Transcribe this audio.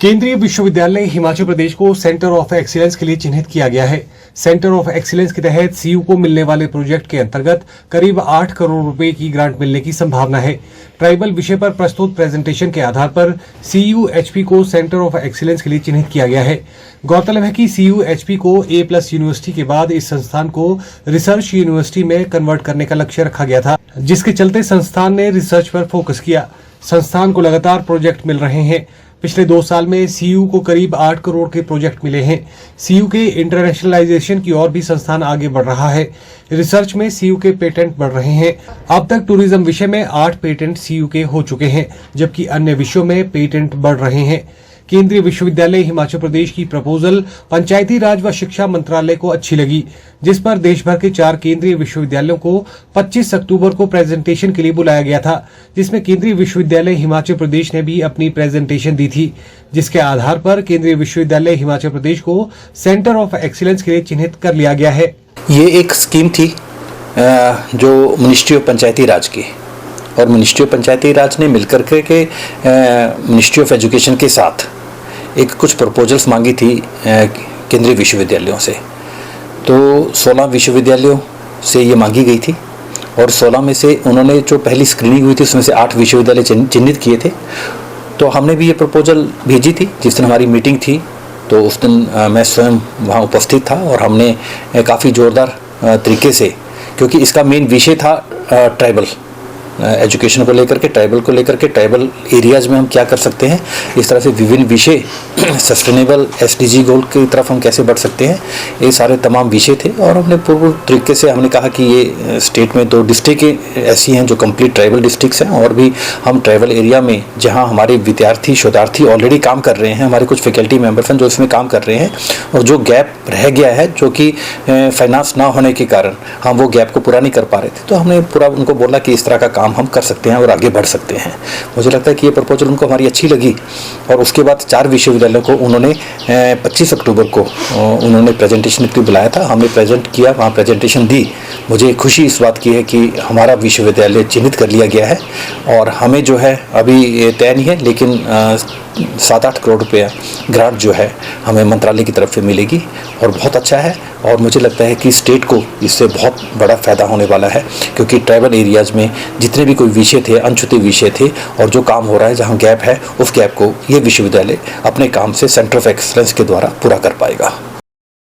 केंद्रीय विश्वविद्यालय हिमाचल प्रदेश को सेंटर ऑफ एक्सीलेंस के लिए चिन्हित किया गया है। सेंटर ऑफ एक्सीलेंस के तहत सीयू को मिलने वाले प्रोजेक्ट के अंतर्गत करीब 8 करोड़ रुपए की ग्रांट मिलने की संभावना है। ट्राइबल विषय पर प्रस्तुत प्रेजेंटेशन के आधार पर CUHP को सेंटर ऑफ एक्सीलेंस के लिए चिन्हित किया गया है। गौरतलब है कि CUHP को A+ यूनिवर्सिटी के बाद इस संस्थान को रिसर्च यूनिवर्सिटी में कन्वर्ट करने का लक्ष्य रखा गया था, जिसके चलते संस्थान ने रिसर्च पर फोकस किया। संस्थान को लगातार प्रोजेक्ट मिल रहे हैं। पिछले 2 साल में सीयू को करीब 8 करोड़ के प्रोजेक्ट मिले हैं। सीयू के इंटरनेशनलाइजेशन की ओर भी संस्थान आगे बढ़ रहा है। रिसर्च में सीयू के पेटेंट बढ़ रहे हैं। अब तक टूरिज्म विषय में 8 पेटेंट सीयू के हो चुके हैं, जबकि अन्य विषयों में पेटेंट बढ़ रहे हैं। केंद्रीय विश्वविद्यालय हिमाचल प्रदेश की प्रपोजल पंचायती राज व शिक्षा मंत्रालय को अच्छी लगी, जिस पर देश भर के 4 केंद्रीय विश्वविद्यालयों को 25 अक्टूबर को प्रेजेंटेशन के लिए बुलाया गया था, जिसमें केंद्रीय विश्वविद्यालय हिमाचल प्रदेश ने भी अपनी प्रेजेंटेशन दी थी, जिसके आधार पर केंद्रीय विश्वविद्यालय हिमाचल प्रदेश को सेंटर ऑफ एक्सीलेंस के लिए चिन्हित कर लिया गया है। ये एक स्कीम थी जो मिनिस्ट्री ऑफ पंचायती राज की, और मिनिस्ट्री ऑफ पंचायती राज ने मिलकर के मिनिस्ट्री ऑफ एजुकेशन के साथ एक कुछ प्रपोजल्स मांगी थी केंद्रीय विश्वविद्यालयों से। तो 16 विश्वविद्यालयों से ये मांगी गई थी, और 16 में से उन्होंने जो पहली स्क्रीनिंग हुई थी उसमें से 8 विश्वविद्यालय चिन्हित किए थे। तो हमने भी ये प्रपोजल भेजी थी। जिस दिन हमारी मीटिंग थी तो उस दिन मैं स्वयं वहाँ उपस्थित था, और हमने काफ़ी ज़ोरदार तरीके से, क्योंकि इसका मेन विषय था ट्राइबल एजुकेशन को लेकर के, ट्राइबल एरियाज़ में हम क्या कर सकते हैं, इस तरह से विभिन्न विषय, सस्टेनेबल SDG गोल की तरफ हम कैसे बढ़ सकते हैं, ये सारे तमाम विषय थे। और हमने पूर्ण तरीके से हमने कहा कि ये स्टेट में 2 डिस्ट्रिक्ट ऐसी हैं जो कंप्लीट ट्राइबल डिस्ट्रिक्ट्स हैं, और भी हम ट्राइबल एरिया में जहाँ हमारे विद्यार्थी शोधार्थी ऑलरेडी काम कर रहे हैं, हमारे कुछ फैकल्टी मेम्बर्स हैं जो इसमें काम कर रहे हैं, और जो गैप रह गया है जो कि फाइनेंस ना होने के कारण हम वो गैप को पूरा नहीं कर पा रहे थे, तो हमने पूरा उनको बोला कि इस तरह का काम हम कर सकते हैं और आगे बढ़ सकते हैं। मुझे लगता है कि ये प्रपोजल उनको हमारी अच्छी लगी, और उसके बाद 4 विश्वविद्यालयों को उन्होंने 25 अक्टूबर को उन्होंने प्रेजेंटेशन के लिए बुलाया था। हमने प्रेजेंट किया, वहाँ प्रेजेंटेशन दी। मुझे खुशी इस बात की है कि हमारा विश्वविद्यालय चिन्हित कर लिया गया है, और हमें जो है अभी तय नहीं है, लेकिन 7-8 करोड़ रुपया ग्रांट जो है हमें मंत्रालय की तरफ से मिलेगी, और बहुत अच्छा है। और मुझे लगता है कि स्टेट को इससे बहुत बड़ा फ़ायदा होने वाला है, क्योंकि ट्राइबल एरियाज़ में जितने भी कोई विषय थे, अनछुए विषय थे, और जो काम हो रहा है जहाँ गैप है, उस गैप को ये विश्वविद्यालय अपने काम से सेंटर ऑफ एक्सीलेंस के द्वारा पूरा कर पाएगा।